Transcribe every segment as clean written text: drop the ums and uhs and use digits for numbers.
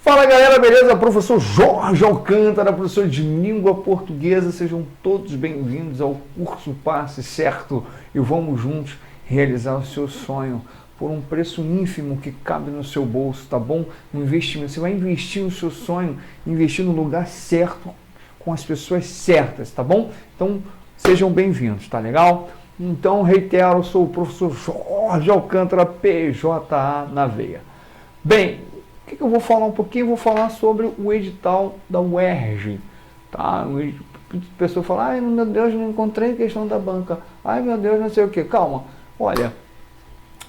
Fala galera, beleza? Professor Jorge Alcântara, professor de língua portuguesa, sejam todos bem-vindos ao curso Passe Certo e vamos juntos realizar o seu sonho por um preço ínfimo que cabe no seu bolso, tá bom? Um investimento, você vai investir no seu sonho, investir no lugar certo, com as pessoas certas, tá bom? Então sejam bem-vindos, tá legal? Então reitero, eu sou o professor Jorge Alcântara, PJA na veia. Bem, o que eu vou falar um pouquinho? Eu vou falar sobre o edital da UERJ, tá? A pessoa fala, ai meu Deus, não encontrei questão da banca, ai meu Deus, não sei o que. Calma, olha,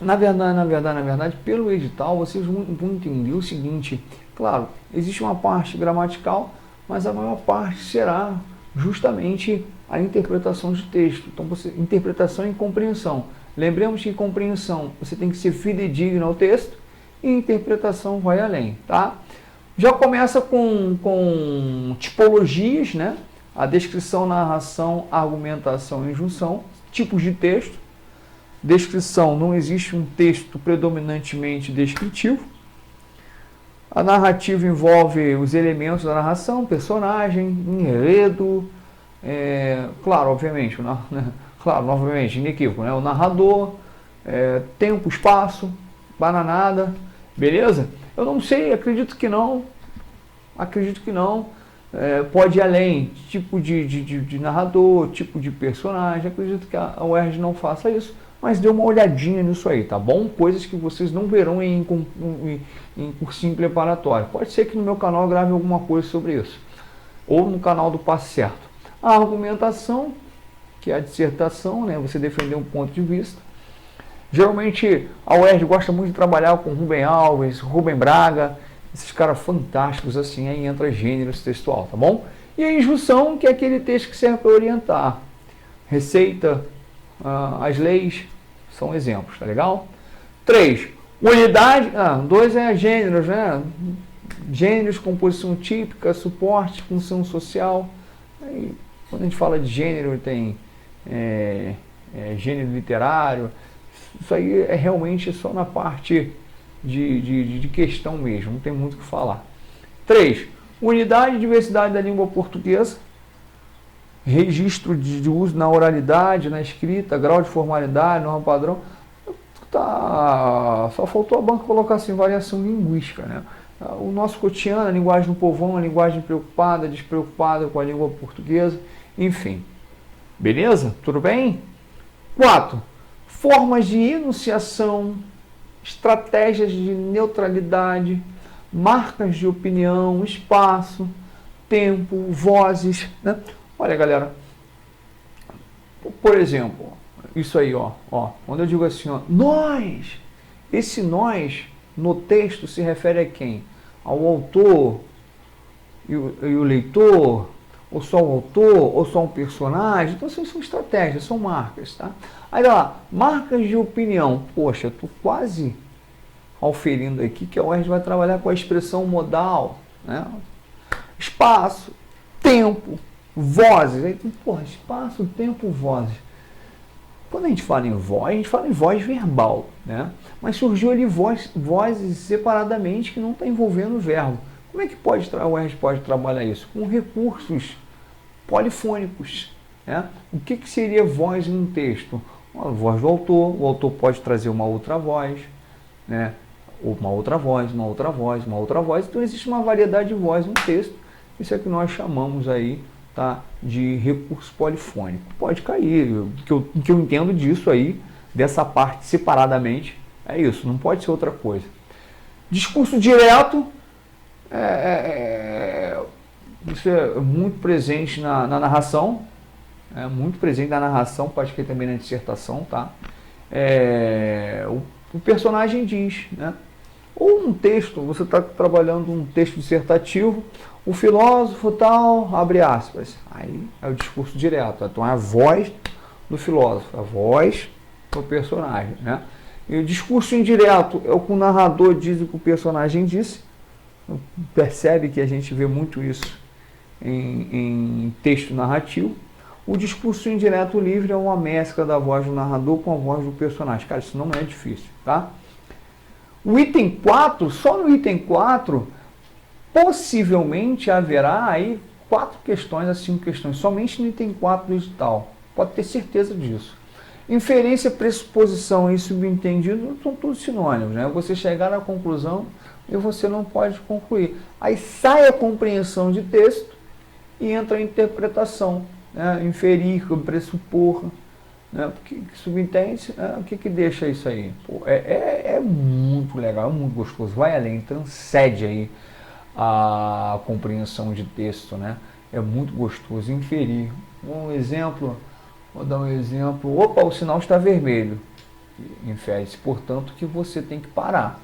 na verdade, pelo edital vocês vão entender o seguinte, claro, existe uma parte gramatical, mas a maior parte será justamente a interpretação de texto. Então, interpretação e compreensão. Lembremos que compreensão, você tem que ser fidedigno ao texto, e interpretação vai além, tá? Já começa com tipologias, né? A descrição, narração, argumentação e injunção, tipos de texto. Descrição, não existe um texto predominantemente descritivo. A narrativa envolve os elementos da narração, personagem, enredo, claro, obviamente, novamente, inequívoco, né? O narrador, tempo, espaço, bananada, beleza? Eu não sei, acredito que não, pode ir além, tipo de narrador, tipo de personagem, acredito que a UERJ não faça isso, mas dê uma olhadinha nisso aí, tá bom? Coisas que vocês não verão em cursinho preparatório. Pode ser que no meu canal eu grave alguma coisa sobre isso, ou no canal do Passe Certo. A argumentação, que é a dissertação, né? Você defender um ponto de vista. Geralmente a UERJ gosta muito de trabalhar com Rubem Alves, Rubem Braga, esses caras fantásticos assim, aí entra gêneros textual, tá bom? E a injunção, que é aquele texto que serve para orientar. Receita, as leis, são exemplos, tá legal? 3. Unidade, 2 é gêneros, né? Gêneros, composição típica, suporte, função social. Aí, quando a gente fala de gênero, tem gênero literário. Isso aí é realmente só na parte de questão mesmo, não tem muito o que falar. 3. Unidade e diversidade da língua portuguesa. Registro de uso na oralidade, na escrita, grau de formalidade, norma padrão. Só faltou a banca colocar assim, variação linguística, né? O nosso cotidiano, a linguagem do povão, a linguagem preocupada, despreocupada com a língua portuguesa, enfim. Beleza? Tudo bem? 4. Formas de enunciação, estratégias de neutralidade, marcas de opinião, espaço, tempo, vozes, né? Olha, galera, por exemplo, isso aí, quando eu digo assim, nós, esse nós no texto se refere a quem? Ao autor e o leitor, ou só o autor, ou só um personagem. Então, são estratégias, são marcas, tá? Aí, lá, marcas de opinião. Poxa, estou quase auferindo aqui que a UERJ vai trabalhar com a expressão modal, né? Espaço, tempo, vozes. Aí, porra, espaço, tempo, vozes. Quando a gente fala em voz, a gente fala em voz verbal, né? Mas surgiu ali vozes separadamente que não está envolvendo o verbo. Como é que a UERJ pode trabalhar isso? Com recursos polifônicos, né? O que seria voz em um texto? A voz do autor, o autor pode trazer uma outra voz, né? Uma outra voz, uma outra voz, uma outra voz. Então existe uma variedade de voz no texto. Isso é que nós chamamos aí, tá, de recurso polifônico. Pode cair, o que eu entendo disso aí, dessa parte separadamente, é isso, não pode ser outra coisa. Discurso direto, isso é muito presente na narração, muito presente na narração, pode cair também na dissertação, tá? O personagem diz, né? Ou um texto, você está trabalhando um texto dissertativo, o filósofo tal, abre aspas, aí é o discurso direto, então é a voz do filósofo, a voz do personagem, né? E o discurso indireto é o que o narrador diz o que o personagem disse. Percebe que a gente vê muito isso em texto narrativo. O discurso indireto livre é uma mescla da voz do narrador com a voz do personagem. Cara, isso não é difícil, tá? O item 4, só no item 4, Possivelmente haverá aí 4 questões a 5 questões, somente no item 4 do edital. Pode ter certeza disso. Inferência, pressuposição e subentendido são todos sinônimos, né? Você chegar à conclusão e você não pode concluir. Aí sai a compreensão de texto e entra a interpretação, né? Inferir, pressupor, né? Porque subentende, né? O que deixa isso aí? Pô, é muito legal, é muito gostoso, vai além, transcende aí a compreensão de texto, né? É muito gostoso. Inferir. Um exemplo, vou dar um exemplo. Opa, o sinal está vermelho. Infere-se, portanto, que você tem que parar.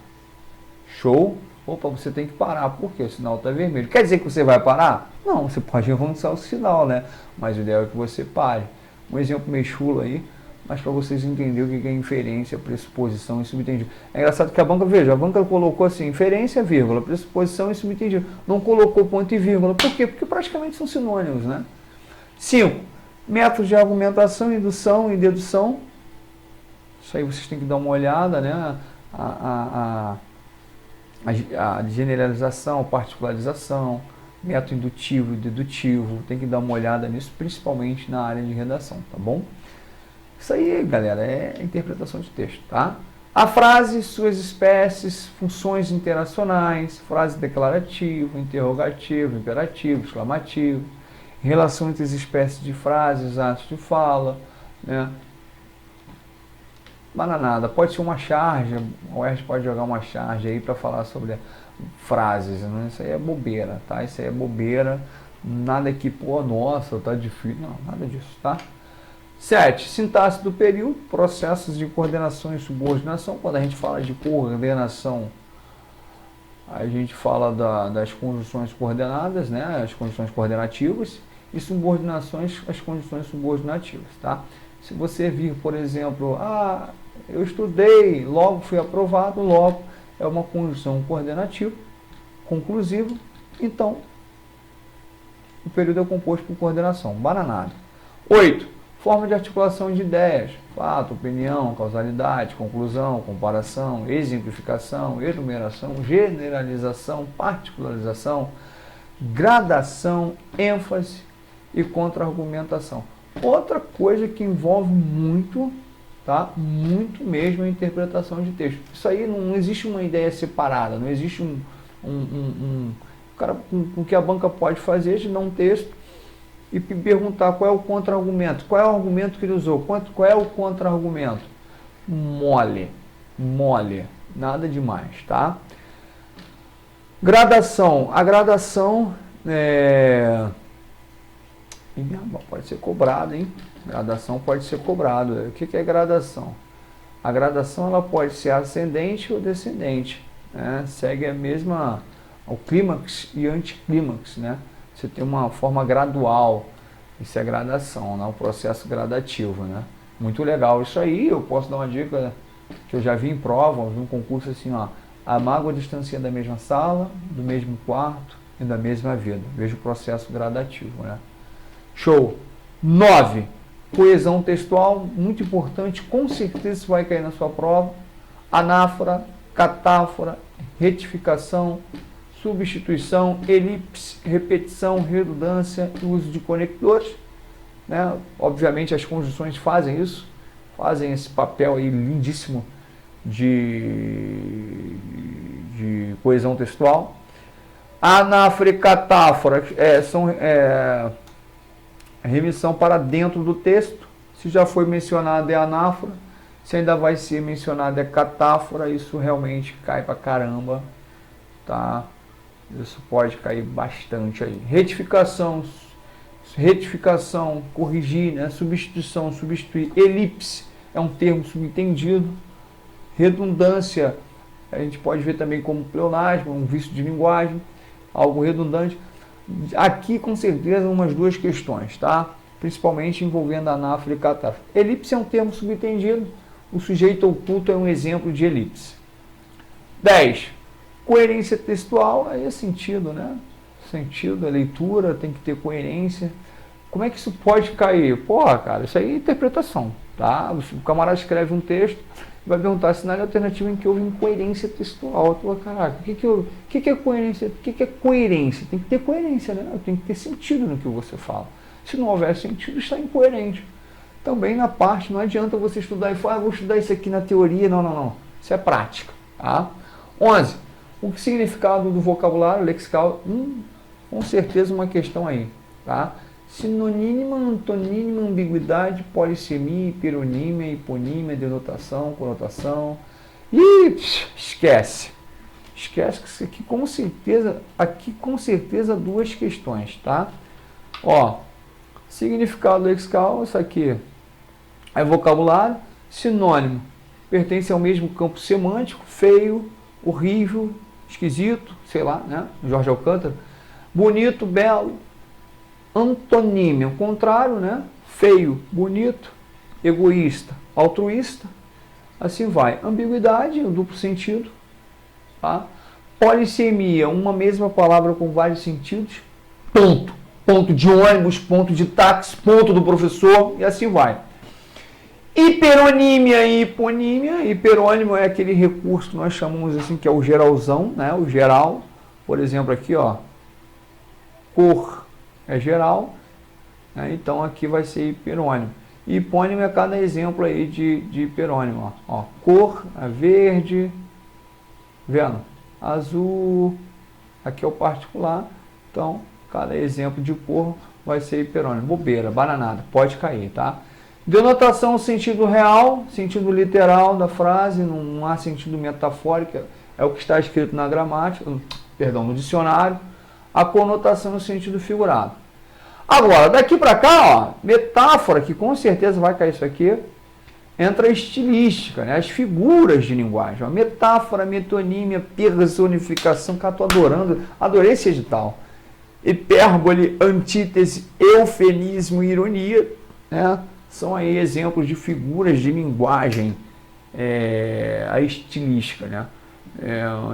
Show? Opa, você tem que parar. Por quê? O sinal está vermelho. Quer dizer que você vai parar? Não, você pode avançar o sinal, né? Mas o ideal é que você pare. Um exemplo meio chulo aí, mas para vocês entenderem o que é inferência, pressuposição e subentendido. É engraçado que a banca colocou assim, inferência, vírgula, pressuposição e subentendido. Não colocou ponto e vírgula. Por quê? Porque praticamente são sinônimos, né? 5. Métodos de argumentação, indução e dedução. Isso aí vocês têm que dar uma olhada, né? A generalização, particularização, método indutivo e dedutivo. Tem que dar uma olhada nisso, principalmente na área de redação, tá bom? Isso aí, galera, é interpretação de texto, tá? A frase, suas espécies, funções interacionais, frase declarativa, interrogativo, imperativo, exclamativo, relação entre as espécies de frases, atos de fala, né? Bananada, pode ser uma charge, o UERJ pode jogar uma charge aí para falar sobre frases, né? Isso aí é bobeira, tá? Isso aí é bobeira, nada que, pô, nossa, tá difícil, não, nada disso, tá? 7. Sintaxe do período, processos de coordenação e subordinação. Quando a gente fala de coordenação, a gente fala das conjunções coordenadas, né? As conjunções coordenativas, e subordinações, as conjunções subordinativas, tá? Se você vir, por exemplo, eu estudei, logo fui aprovado, logo é uma conjunção coordenativa, conclusiva, então o período é composto por coordenação, bananada. 8. Forma de articulação de ideias, fato, opinião, causalidade, conclusão, comparação, exemplificação, enumeração, generalização, particularização, gradação, ênfase e contra-argumentação. Outra coisa que envolve muito, tá? Muito mesmo a interpretação de texto. Isso aí não existe uma ideia separada, não existe cara, o que a banca pode fazer de dar um texto e perguntar qual é o contra-argumento, qual é o argumento que ele usou, qual é o contra-argumento. Mole, nada demais, tá? Gradação, a gradação pode ser cobrada, hein? Gradação pode ser cobrada. O que é gradação? A gradação ela pode ser ascendente ou descendente, né? Segue a mesma, o clímax e anticlímax, né? Você tem uma forma gradual, isso é gradação, né? Um processo gradativo, né? Muito legal isso aí. Eu posso dar uma dica que eu já vi em prova, vi um concurso assim, ó, a mágoa distancia da mesma sala, do mesmo quarto e da mesma vida. Veja o processo gradativo, né? Show. 9. Coesão textual, muito importante, com certeza isso vai cair na sua prova. Anáfora, catáfora, retificação, substituição, elipse, repetição, redundância e uso de conectores, né? Obviamente as conjunções fazem isso, fazem esse papel aí lindíssimo de coesão textual. Anáfora e catáfora são remissão para dentro do texto. Se já foi mencionado é anáfora, se ainda vai ser mencionado é catáfora, isso realmente cai pra caramba, tá? Isso pode cair bastante aí. Retificação, corrigir, né? Substituição, substituir. Elipse é um termo subentendido. Redundância, a gente pode ver também como pleonasmo, um vício de linguagem, algo redundante. Aqui com certeza umas duas questões, tá? Principalmente envolvendo anáfora e catáfora. Elipse é um termo subentendido. O sujeito oculto é um exemplo de elipse. 10. Coerência textual, aí é sentido, né? Sentido, a leitura tem que ter coerência. Como é que isso pode cair? Porra, cara, isso aí é interpretação. tá? O camarada escreve um texto, vai perguntar se na alternativa em que houve incoerência textual. Tu, caraca, o que é coerência? O que é coerência? Tem que ter coerência, né? Tem que ter sentido no que você fala. Se não houver sentido, está incoerente. Também na parte, não adianta você estudar e falar, vou estudar isso aqui na teoria. Não, não, não. Isso é prática, tá? 11. O significado do vocabulário lexical, com certeza uma questão aí, tá? Sinonínima, antonínima, ambiguidade, polissemia, hiperonímia, hiponímia, denotação, conotação. E esquece. Esquece que isso aqui com certeza duas questões, tá? Ó, significado lexical, isso aqui é vocabulário. Sinônimo, pertence ao mesmo campo semântico, feio, horrível, esquisito, sei lá, né? Jorge Alcântara. Bonito, belo. Antonímio, o contrário, né? Feio, bonito, egoísta, altruísta, assim vai. Ambiguidade, o duplo sentido, tá? Polissemia, uma mesma palavra com vários sentidos, ponto. Ponto de ônibus, ponto de táxi, ponto do professor, e assim vai. Hiperonímia e hiponímia. Hiperônimo é aquele recurso que nós chamamos assim, que é o geralzão, né? O geral. Por exemplo, aqui, ó, cor é geral, né? Então aqui vai ser hiperônimo. E hipônimo é cada exemplo aí de hiperônimo. Ó, cor é verde, vendo? Azul, aqui é o particular. Então, cada exemplo de cor vai ser hiperônimo. Bobeira, bananada, pode cair, tá? Denotação, sentido real, sentido literal da frase, não há sentido metafórico, é o que está escrito na gramática, perdão, no dicionário. A conotação no sentido figurado. Agora, daqui para cá, ó, metáfora, que com certeza vai cair isso aqui, entra a estilística, né? As figuras de linguagem. Ó, metáfora, metonímia, personificação, cara, tô adorando, adorei esse edital. Hipérbole, antítese, eufemismo, ironia, né? São aí exemplos de figuras de linguagem, a estilística, né?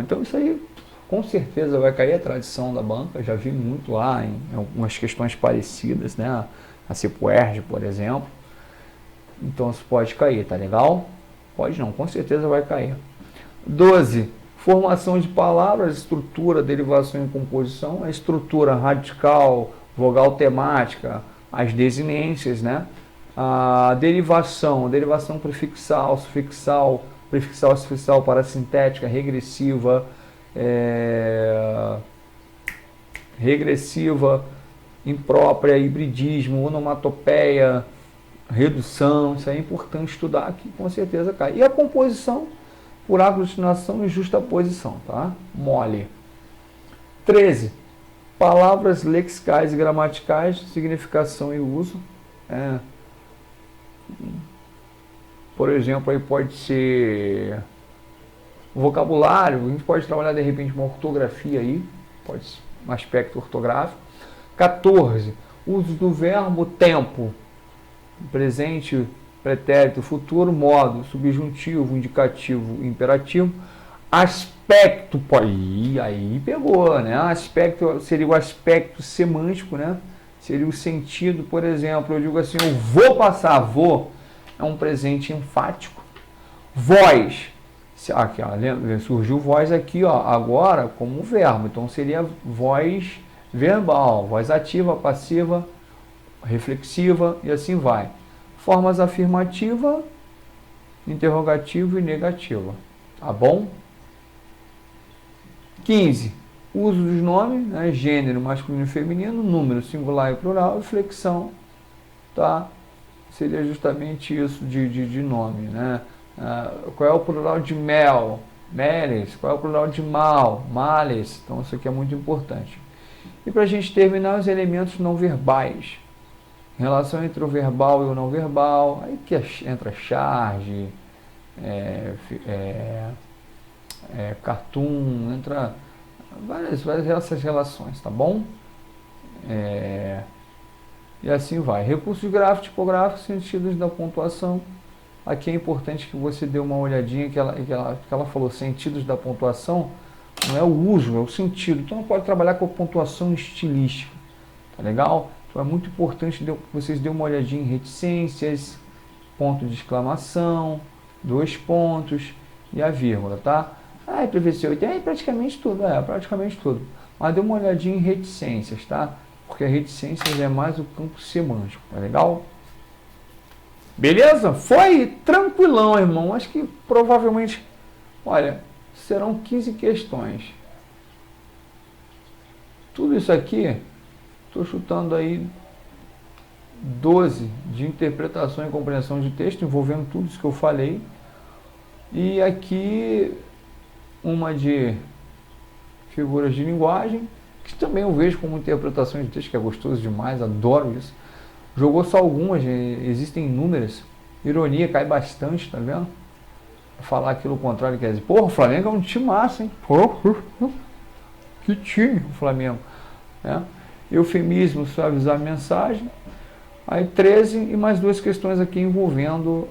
Então isso aí com certeza vai cair a tradição da banca, já vi muito lá em algumas questões parecidas, né? A Cipuerj, por exemplo. Então isso pode cair, tá legal? Pode não, com certeza vai cair. 12. Formação de palavras, estrutura, derivação e composição. A estrutura radical, vogal temática, as desinências, né? A derivação prefixal, sufixal, prefixal, sufixal, parasintética, regressiva, imprópria, hibridismo, onomatopeia, redução. Isso é importante estudar aqui, com certeza cai. E a composição por aglutinação e justaposição, tá? Mole. 13. Palavras lexicais e gramaticais, significação e uso. Por exemplo, aí pode ser vocabulário, a gente pode trabalhar de repente uma ortografia aí, pode ser um aspecto ortográfico. 14. Uso do verbo tempo, presente, pretérito, futuro, modo, subjuntivo, indicativo, imperativo. Aspecto, aí pegou, né? Aspecto seria o aspecto semântico, né? Seria o sentido, por exemplo, eu digo assim, eu vou passar, vou, é um presente enfático. Voz, aqui, ó, surgiu voz aqui, ó, agora como verbo, então seria voz verbal, voz ativa, passiva, reflexiva e assim vai. Formas afirmativa, interrogativa e negativa, tá bom? 15. Uso dos nomes, né? Gênero, masculino e feminino, número, singular e plural, e flexão, tá? Seria justamente isso de nome, né? Qual é o plural de mel? Meles. Qual é o plural de mal? Males. Então isso aqui é muito importante. E para a gente terminar, os elementos não verbais. Relação entre o verbal e o não verbal, aí que entra charge, cartoon, entra várias essas relações, tá bom? E assim vai. Recursos gráficos, tipográficos, sentidos da pontuação. Aqui é importante que você dê uma olhadinha, que ela falou sentidos da pontuação, não é o uso, é o sentido. Então, pode trabalhar com a pontuação estilística, tá legal? Então, é muito importante que vocês dêem uma olhadinha em reticências, ponto de exclamação, 2 pontos e a vírgula, tá? Ah, professor, tem praticamente tudo, praticamente tudo. Mas dê uma olhadinha em reticências, tá? Porque a reticências é mais o campo semântico, tá legal? Beleza? Foi tranquilão, irmão. Acho que provavelmente, olha, serão 15 questões. Tudo isso aqui, estou chutando aí 12 de interpretação e compreensão de texto, envolvendo tudo isso que eu falei. E aqui uma de figuras de linguagem, que também eu vejo como interpretação de texto, que é gostoso demais, adoro isso. Jogou só algumas, existem inúmeras. Ironia cai bastante, tá vendo? Falar aquilo contrário, quer dizer, porra, o Flamengo é um time massa, hein? Porra, que time o Flamengo, né? Eufemismo, suavizar a mensagem. Aí 13 e mais 2 questões aqui envolvendo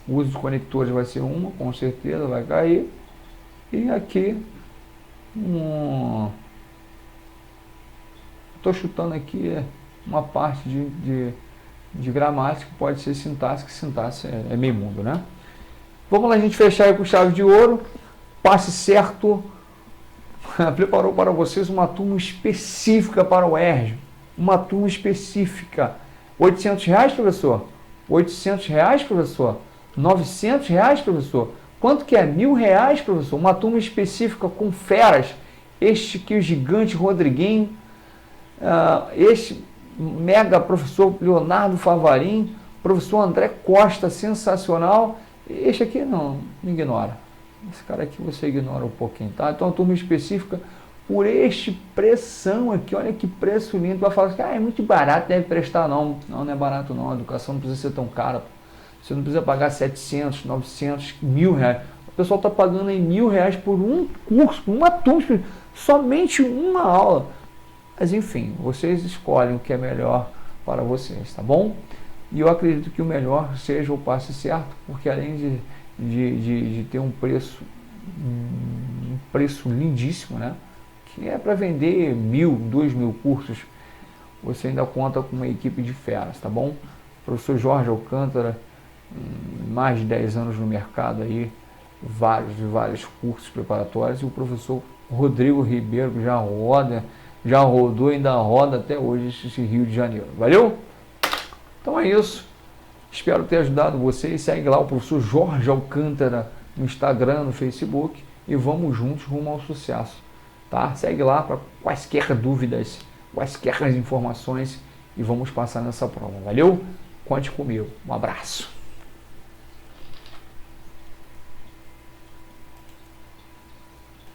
o uso dos conectores, vai ser uma, com certeza, vai cair. E aqui, estou chutando aqui uma parte de gramática, pode ser sintaxe, que sintaxe é meio mundo, né? Vamos lá, a gente fechar aí com chave de ouro. Passe certo. Preparou para vocês uma turma específica para o ERJ. Uma turma específica. R$800, professor? R$800, professor? R$900, professor? Quanto que é? R$1.000, professor? Uma turma específica com feras. Este que o gigante Rodriguinho, este mega professor Leonardo Favarin, professor André Costa, sensacional. Este aqui não, me ignora. Esse cara aqui você ignora um pouquinho, tá? Então, uma turma específica por este pressão aqui, olha que preço lindo. Vai falar assim, é muito barato, deve prestar. Não, não é barato não, a educação não precisa ser tão cara. Você não precisa pagar 700, 900, R$1.000. O pessoal está pagando aí R$1.000 por um curso, por uma turma, somente uma aula. Mas enfim, vocês escolhem o que é melhor para vocês, tá bom? E eu acredito que o melhor seja o passe certo, porque além de ter um preço lindíssimo, né? Que é para vender 1.000, 2.000 cursos, você ainda conta com uma equipe de feras, tá bom? O professor Jorge Alcântara, mais de 10 anos no mercado aí, vários cursos preparatórios, e o professor Rodrigo Ribeiro, que já rodou e ainda roda até hoje esse Rio de Janeiro. Valeu? Então é isso. Espero ter ajudado vocês. Segue lá o professor Jorge Alcântara no Instagram, no Facebook, e vamos juntos rumo ao sucesso. Tá? Segue lá para quaisquer dúvidas, quaisquer informações, e vamos passar nessa prova. Valeu? Conte comigo. Um abraço.